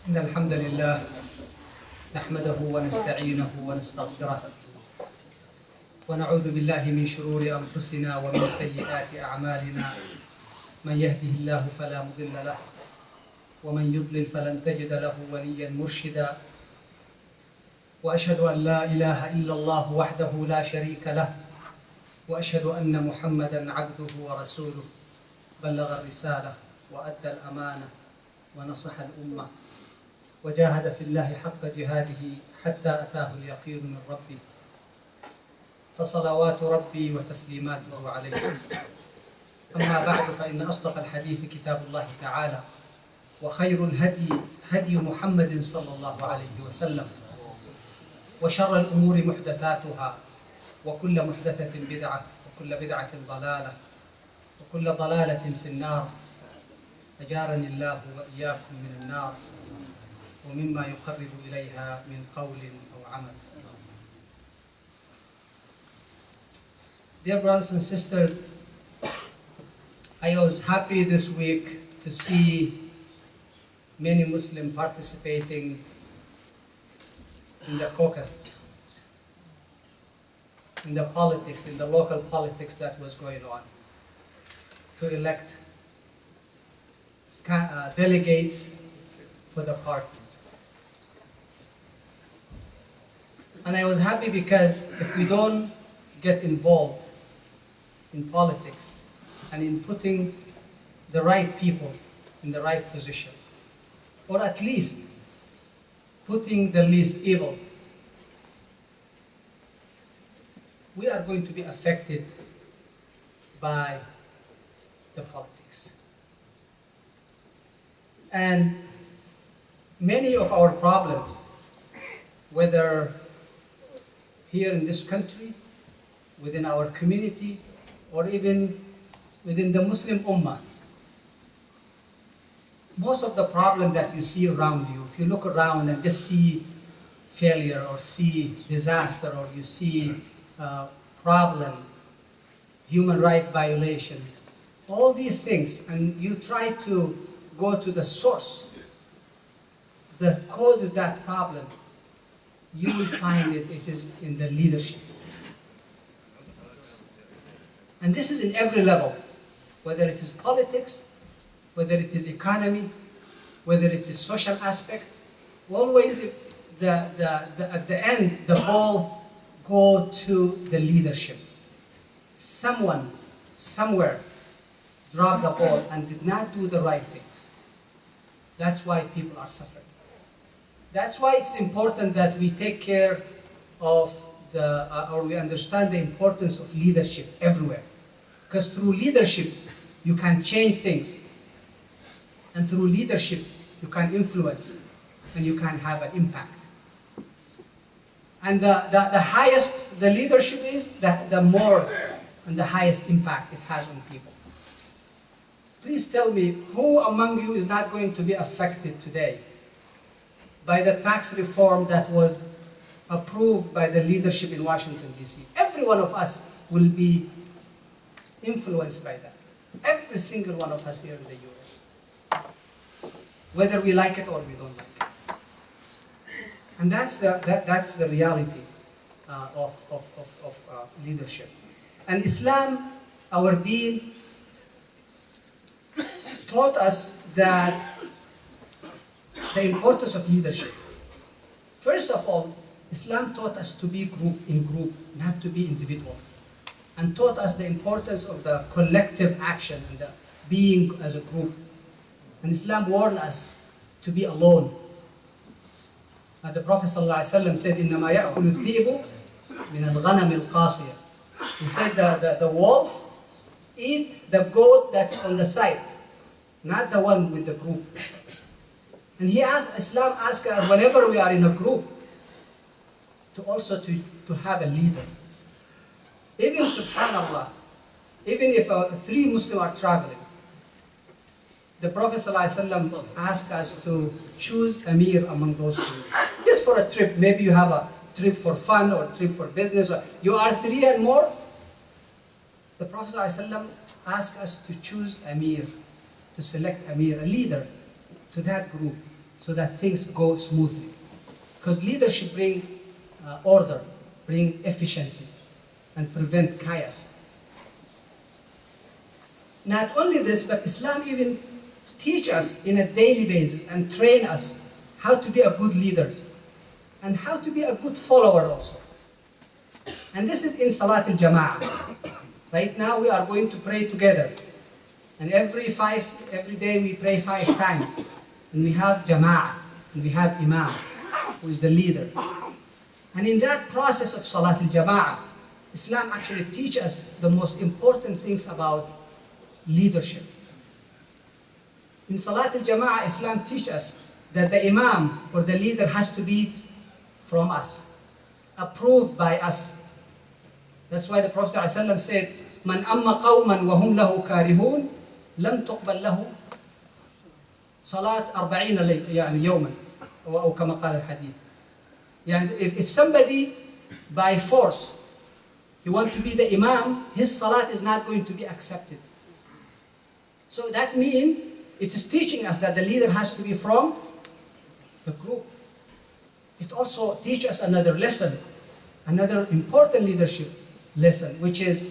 إن الحمد لله نحمده ونستعينه ونستغفره ونعوذ بالله من شرور أنفسنا ومن سيئات أعمالنا من يهده الله فلا مضل له ومن يضلل فلن تجد له وليا مرشدا وأشهد أن لا إله إلا الله وحده لا شريك له وأشهد أن محمدا عبده ورسوله بلغ الرسالة وأدى الأمانة ونصح الأمة وجاهد في الله حق جهاده حتى أتاه اليقين من ربه فصلوات ربي وتسليماته عليه. أما بعد فإن أصدق الحديث كتاب الله تعالى وخير الهدي هدي محمد صلى الله عليه وسلم وشر الأمور محدثاتها وكل محدثة بدعة وكل بدعة ضلالة وكل ضلالة في النار أجارني الله وإياكم من النار ومما يقرب إليها من قول أو عمل. Dear brothers and sisters, I was happy this week to see many Muslims participating in the caucus, in the politics, in the local politics that was going on, to elect delegates for the parties. And I was happy because if we don't get involved in politics and in putting the right people in the right position, or at least putting the least evil, we are going to be affected by the politics. And many of our problems, whether here in this country, within our community, or even within the Muslim Ummah, most of the problem that you see around you, if you look around and just see failure or see disaster or you see problem, human right violation, all these things, and you try to go to the source that causes that problem, you will find it is in the leadership. And this is in every level, whether it is politics, whether it is economy, whether it is social aspect. Always at the end, the ball go to the leadership. Someone, somewhere, dropped the ball and did not do the right things. That's why people are suffering. That's why it's important that we take care of or we understand the importance of leadership everywhere. Because through leadership, you can change things. And through leadership, you can influence and you can have an impact. And the highest the leadership is, the more and the highest impact it has on people. Please tell me, who among you is not going to be affected today by the tax reform that was approved by the leadership in Washington, D.C.? Every one of us will be influenced by that. Every single one of us here in the U.S. Whether we like it or we don't like it. And that's the reality of leadership. And Islam, our deen, taught us that the importance of leadership. First of all, Islam taught us to be in group, not to be individuals. And taught us the importance of the collective action and the being as a group. And Islam warned us to be alone. The Prophet ﷺ said, إِنَّمَا يَأْكُلُ الذِّئْبُ مِنَ الْغَنَمِ الْقَاصِيَةِ. He said the wolf eat the goat that's on the side, not the one with the group. And Islam asks us, whenever we are in a group, to also to have a leader. Even subhanallah, even if three Muslims are traveling, the Prophet ﷺ asked us to choose Amir among those three. Just for a trip, maybe you have a trip for fun or a trip for business, or you are three and more. The Prophet ﷺ asked us to choose Amir, to select Amir, a leader to that group. so that things go smoothly. Because leadership bring order, bring efficiency, and prevent chaos. Not only this, but Islam even teach us in a daily basis and train us how to be a good leader and how to be a good follower also. And this is in Salat al-Jama'ah. Right now we are going to pray together. And every day we pray 5 times. And we have Jama'ah, and we have Imam, who is the leader. And in that process of Salat al-Jama'ah, Islam actually teaches us the most important things about leadership. In Salat al-Jama'ah, Islam teaches us that the Imam or the leader has to be from us, approved by us. That's why the Prophet ﷺ said, "Man amma qawman wa hum lahu karihun, lam tuqbal lahu salat 40 يعني يوما أو كما قال الحديث." يعني if somebody by force he want to be the Imam, his salat is not going to be accepted. So that means it is teaching us that the leader has to be from the group. It also teaches us another lesson, another important leadership lesson, which is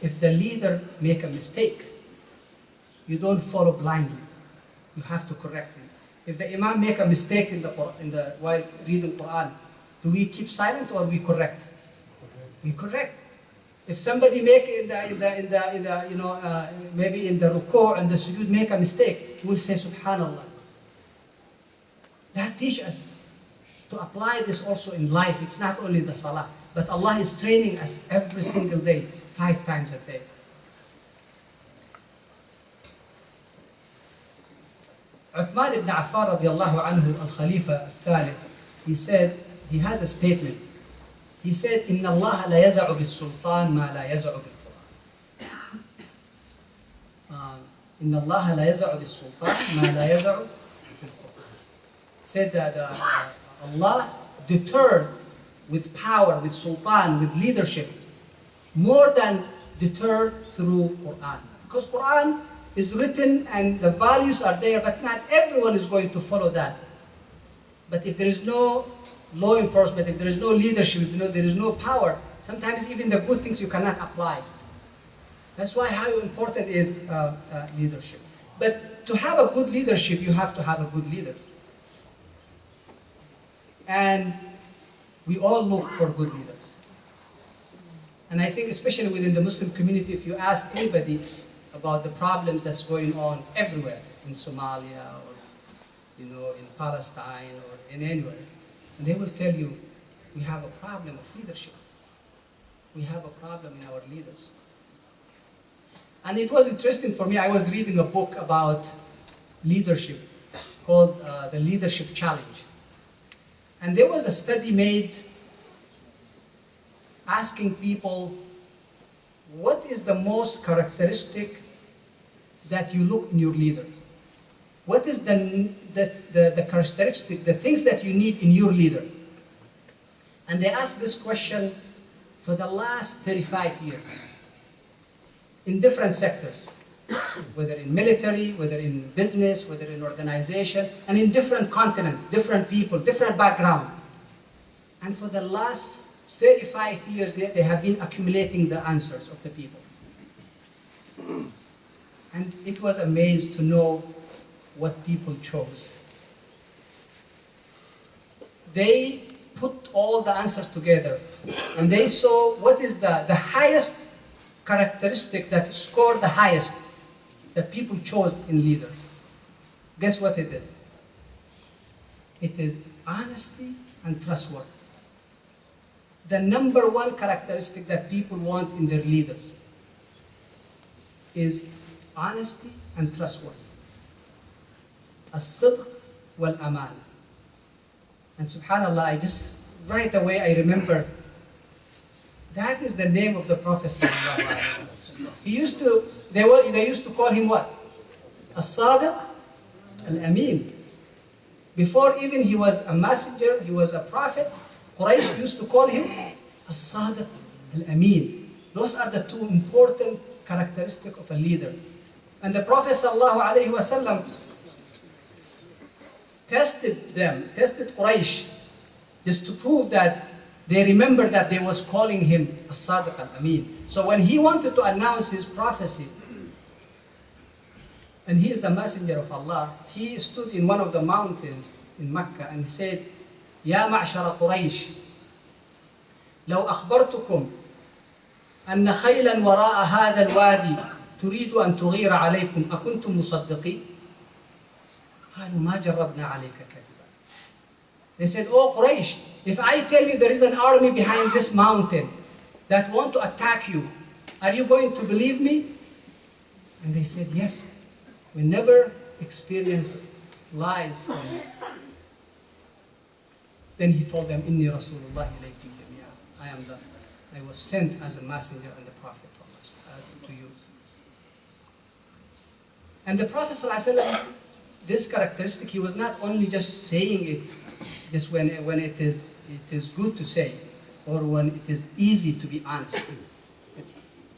if the leader make a mistake, you don't follow blindly. You have to correct him. If the Imam make a mistake while reading Quran, do we keep silent or we correct? We correct. If somebody make maybe in the ruku' and the sujood make a mistake, we'll say Subhanallah. That teaches us to apply this also in life. It's not only the salah, but Allah is training us every single day, 5 times a day. Uthman ibn Affan radiallahu anhu, al-Khalifa al-Thalith, he has a statement. He said, "Inna Allah la yaza'u bis-sultan ma la yaza'u bil-Quran." Inna Allah la yaza'u bis-sultan ma la yaza'u bil-Quran. Said that Allah deterred with power, with sultan, with leadership, more than deterred through Quran. Because Quran is written and the values are there, but not everyone is going to follow that. But if there is no law enforcement, if there is no leadership, if there is no power, sometimes even the good things you cannot apply. That's why how important is leadership. But to have a good leadership, you have to have a good leader. And we all look for good leaders. And I think especially within the Muslim community, if you ask anybody about the problems that's going on everywhere, in Somalia or in Palestine or in anywhere, and they will tell you, we have a problem of leadership. We have a problem in our leaders. And it was interesting for me, I was reading a book about leadership called The Leadership Challenge. And there was a study made asking people, what is the most characteristic that you look in your leader? What is the characteristic, the things that you need in your leader? And they asked this question for the last 35 years in different sectors, whether in military, whether in business, whether in organization, and in different continents, different people, different background. And for the last 35 years, they have been accumulating the answers of the people. And it was amazing to know what people chose. They put all the answers together and they saw what is the highest characteristic that scored the highest that people chose in leaders. Guess what it is? It is honesty and trustworthy. The number one characteristic that people want in their leaders is honesty and trustworthy. As-sidq wal-amana. And subhanAllah, I just right away I remember that is the name of the Prophet sallallahu alaihi wasallam. They used to call him what? As-sadiq al-amin. Before even he was a messenger, he was a prophet, Quraysh used to call him As-sadiq al-amin. Those are the two important characteristics of a leader. And the Prophet sallallahu alaihi wasallam tested Quraysh, just to prove that they remember that they was calling him as-Sadiq al-Amin. So when he wanted to announce his prophecy, and he is the messenger of Allah, he stood in one of the mountains in Mecca and he said, يا معشر قريش لو أخبرتكم أن خيلا وراء هذا الوادي تريد أن تغير عليكم أكنتم مصدقين؟ قالوا ما جربنا عليك كذبا. They said, oh Quraysh, if I tell you there is an army behind this mountain that want to attack you, are you going to believe me? And they said, yes, we never experienced lies from you. Then he told them, إني رسول الله إليكم جميعا. I was sent as a messenger and a prophet to you. And the Prophet ﷺ, this characteristic, he was not only just saying it just when it is good to say, or when it is easy to be honest.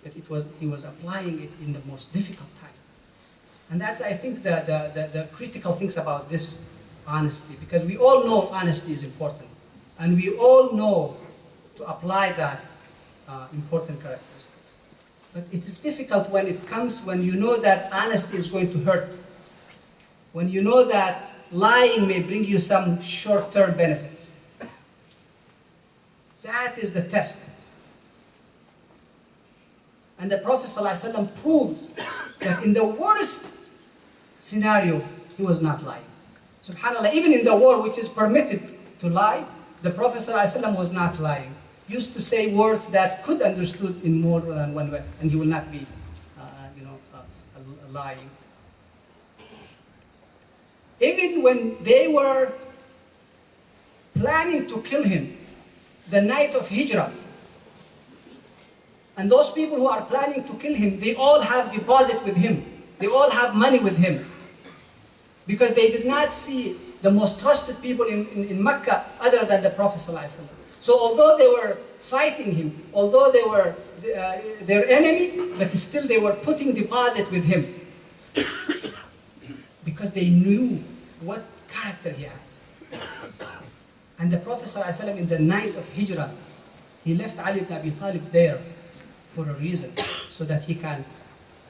But he was applying it in the most difficult time. And that's, I think, the critical things about this honesty, because we all know honesty is important, and we all know to apply that important characteristics. But it is difficult when it comes when you know that honesty is going to hurt, when you know that lying may bring you some short-term benefits. That is the test. And the Prophet ﷺ proved that in the worst scenario, he was not lying. SubhanAllah, even in the war which is permitted to lie, the Prophet ﷺ was not lying. He used to say words that could be understood in more than one way, and he will not be, lying. Even when they were planning to kill him, the night of Hijrah, and those people who are planning to kill him, they all have deposit with him. They all have money with him. Because they did not see the most trusted people in Mecca other than the Prophet ﷺ. So although they were fighting him, although they were their enemy, but still they were putting deposit with him. Because they knew what character he has. And the Prophet ﷺ, in the night of Hijrah, he left Ali ibn Abi Talib there for a reason, so that he can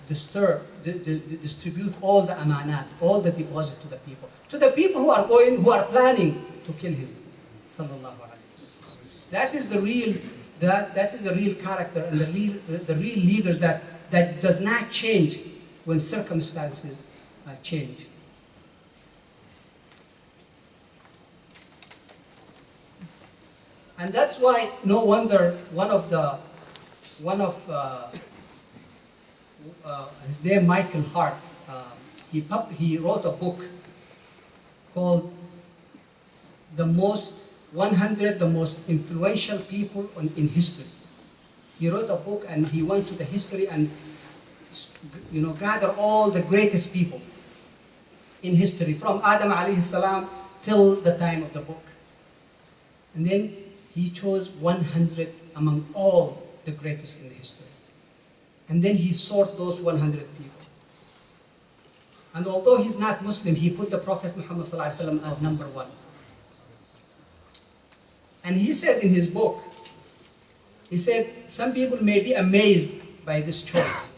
distribute all the amanat, all the deposit to the people who are planning to kill him. Sallallahu alaihi wasallam. That is the real character and the real leaders that does not change when circumstances change. And that's why no wonder one of his name Michael Hart, he wrote a book called the 100 most influential people in history. He wrote a book and he went to the history and gathered all the greatest people in history from Adam alayhi salam till the time of the book. And then he chose 100 among all the greatest in the history. And then he sorted those 100 people. And although he's not Muslim, he put the Prophet Muhammad ﷺ as number one. And he said in his book, he said, some people may be amazed by this choice.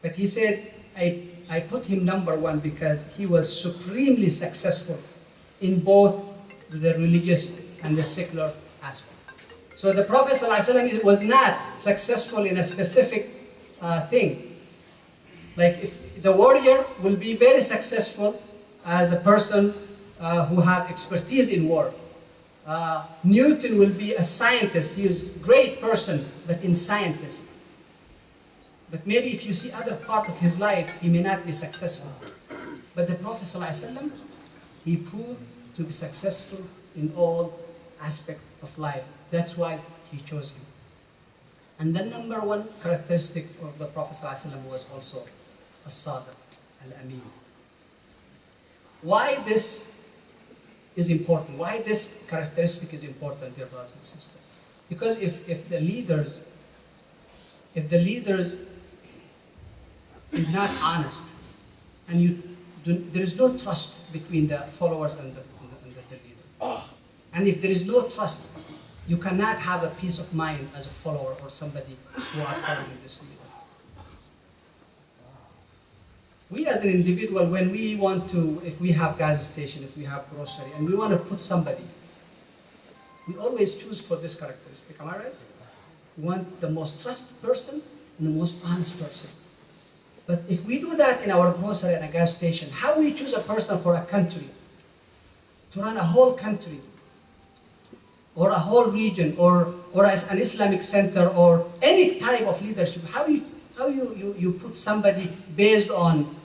But he said, I put him number one because he was supremely successful in both the religious and the secular aspect. So the Prophet ﷺ was not successful in a specific thing. Like if the warrior will be very successful as a person who have expertise in war. Newton will be a scientist. He is a great person, but in scientist. But maybe if you see other part of his life, he may not be successful. But the Prophet ﷺ, he proved to be successful in all aspects of life. That's why he chose him. And the number one characteristic of the Prophet ﷺ was also as-Sadiq al-Amin. Why this is important? Why this characteristic is important, dear brothers and sisters? Because if the leaders is not honest, and you there is no trust between the followers and the leader. And if there is no trust, you cannot have a peace of mind as a follower or somebody who are following this leader. We as an individual, when we want to, if we have gas station, if we have grocery, and we want to put somebody, we always choose for this characteristic, am I right? We want the most trusted person and the most honest person. But if we do that in our grocery and a gas station, how we choose a person for a country, to run a whole country, or a whole region, or as an Islamic center, or any type of leadership, how you put somebody based on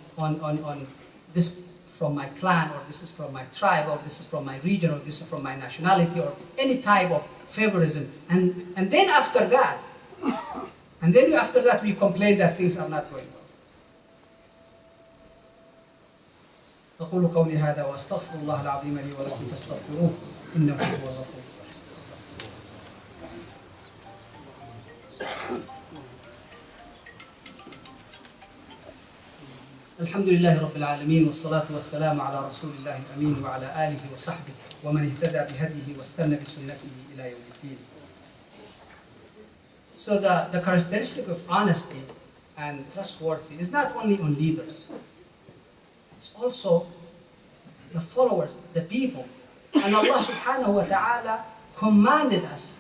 this from my clan, or this is from my tribe, or this is from my region, or this is from my nationality, or any type of favorism, and then after that we complain that things are not going well. أقول قولي هذا وأستغفر الله العظيم لي ولكم فاستغفروه إنه هو الغفور. الحمد لله رب العالمين والصلاة والسلام على رسول الله الأمين وعلى آله وصحبه ومن اهتدى بهديه واستنى بسنته إلى يوم الدين. So the characteristic of honesty and trustworthy is not only on leaders, it's also the followers, the people. And Allah subhanahu wa ta'ala commanded us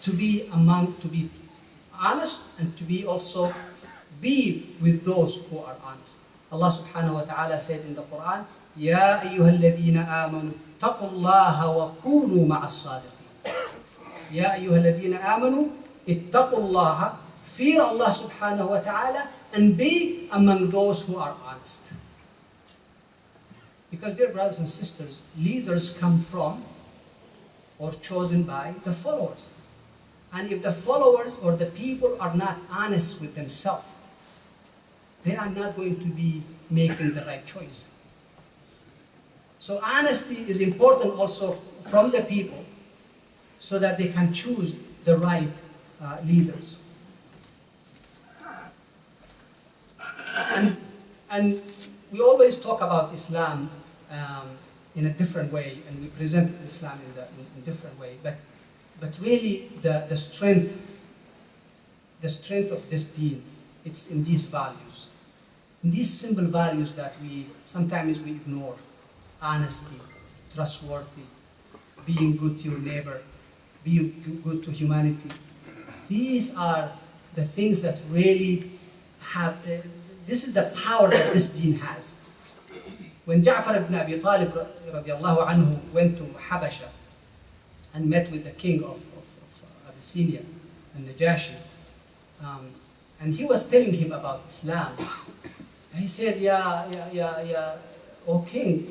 to be honest and to be also be with those who are honest. Allah subhanahu wa ta'ala said in the Quran, يَا أَيُّهَا الَّذِينَ آمَنُوا اتَّقُوا اللَّهَ وَكُونُوا مَعَ الصَّادِقِينَ. يَا أَيُّهَا الَّذِينَ آمَنُوا اتَّقُوا اللَّهَ, fear Allah subhanahu wa ta'ala and be among those who are honest. Because dear brothers and sisters, leaders come from or chosen by the followers. And if the followers or the people are not honest with themselves, they are not going to be making the right choice. So honesty is important also from the people so that they can choose the right leaders. And we always talk about Islam in a different way, and we present Islam in a different way. But really, the strength of this deen, it's in these values, in these simple values that sometimes we ignore: honesty, trustworthy, being good to your neighbor, being good to humanity. These are the things that really have. This is the power that this deen has. When Ja'far ibn Abi Talib radiallahu anhu went to Habasha and met with the king of Abyssinia, and Najashi, and he was telling him about Islam. And he said, O king,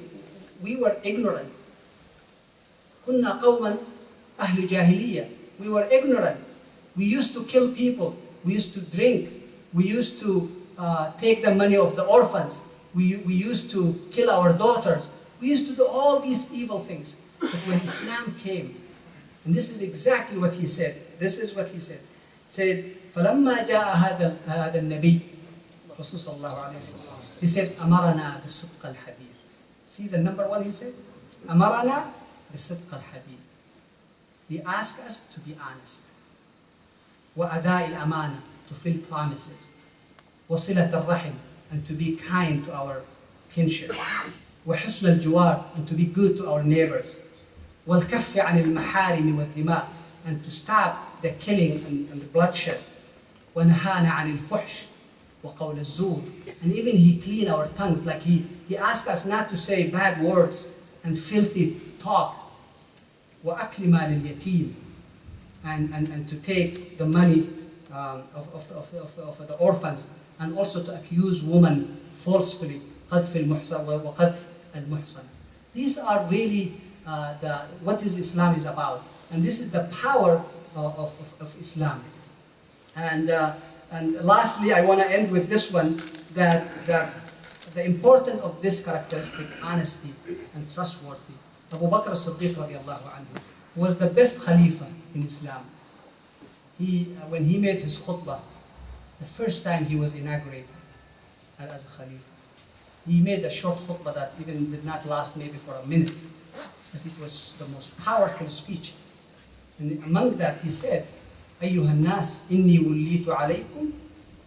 we were ignorant. كنا قوما أهل جاهلية. We were ignorant. We used to kill people. We used to drink. We used to take the money of the orphans. We used to kill our daughters. We used to do all these evil things. But when Islam came, and this is exactly what he said. This is what he said. Said, فَلَمَّا جَاءَ هَذَا النَّبِيُّ Rasul sallallahu alayhi wa sallam. He said, أَمَرَنَا بِصِدْقَ الْحَدِيثِ. See the number one he said? أَمَرَنَا بِصِدْقَ الْحَدِيثِ. He asked us to be honest. وَأَدَاءِ الْأَمَانَةِ, to fulfill promises. وَصِلَةَ الرَّحِمِ, and to be kind to our kinship. وَحُسْنَ الْجِوَارِ, and to be good to our neighbors. وَالْكَفِّ عَنِ الْمَحَارِمِ وَالدِّمَاءِ, and to stop the killing and the bloodshed. وَنَهَانَ عَنِ الْفُحْشِ وَقَوْلَ الزُّورِ, and even he cleaned our tongues, like he asked us not to say bad words and filthy talk. وَأَكْلِ مَالِ الْيَتِيمِ, and to take the money of the orphans, and also to accuse women falsely, قَذْفِ الْمُحْصَنِ وَقَذْفِ الْمُحْصَنِ. These are really what Islam is about, and this is the power of Islam. And lastly, I want to end with this one, that the importance of this characteristic, honesty and trustworthy. Abu Bakr as-Siddiq radiallahu anhu was the best Khalifa in Islam. When he made his khutbah, the first time he was inaugurated as a Khalifa, He made a short khutbah that even did not last maybe for a minute, but it was the most powerful speech. And among that he said, أيها الناس إني وليت عليكم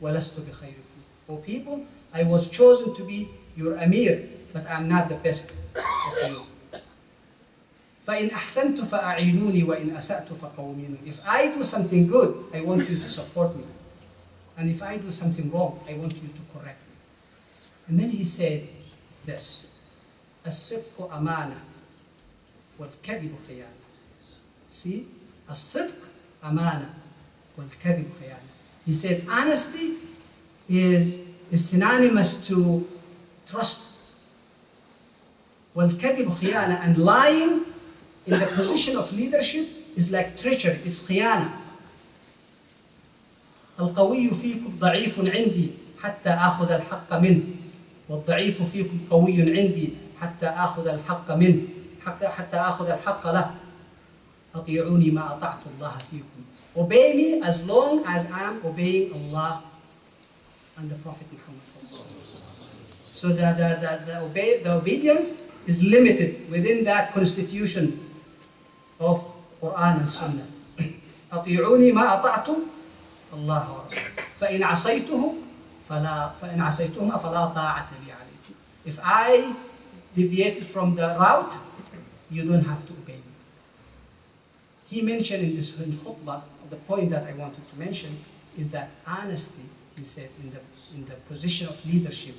ولست بخيركم. O people, I was chosen to be your Amir, but I'm not the best of you. فإن أحسنت فأعينوني وإن أسأت فقوموني. If I do something good, I want you to support me. And if I do something wrong, I want you to correct me. And then he said this, الصدق أمانة والكذب خيانة. See, الصدق أمانة والكذب خيانة. He said honesty is synonymous to trust. والكذب خيانة, and lying in the position of leadership is like treachery, it's خيانة. القوي فيكم ضعيف عندي حتى آخذ الحق منه والضعيف فيكم قوي عندي حتى آخذ الحق منه حتى آخذ الحق له. أطيعوني ما أطعت الله فيكم. Obey me as long as I'm obeying Allah and the Prophet Muhammad. So the obedience is limited within that constitution of Quran and Sunnah. أطيعوني ما أطعت الله ورسوله فإن عصيتهما فلا طاعة لي عليكم. If I deviated from the route, you don't have to obey me. He mentioned in this khutbah, the point that I wanted to mention is that honesty, he said, in the position of leadership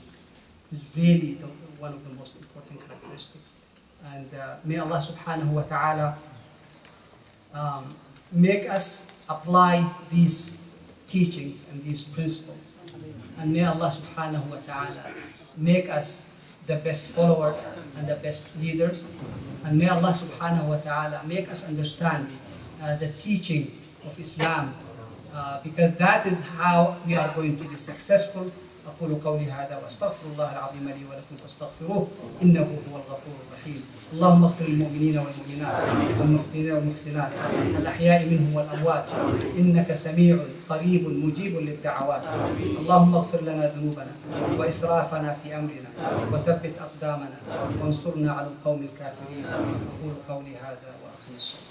is really one of the most important characteristics. And may Allah subhanahu wa ta'ala make us apply these teachings and these principles. And may Allah subhanahu wa ta'ala make us the best followers and the best leaders. And may Allah subhanahu wa ta'ala make us understand the teaching of Islam, because that is how we are going to be successful. أقول قولي هذا وأستغفر الله العظيم لي ولكم فاستغفروه إنه هو الغفور الرحيم. اللهم اغفر للمؤمنين والمؤمنات والمحسنين والمحسنات الأحياء منهم والأموات إنك سميع قريب مجيب للدعوات. اللهم اغفر لنا ذنوبنا وإسرافنا في أمرنا وثبت أقدامنا وانصرنا على القوم الكافرين. أقول قولي هذا وأقم الصلاة.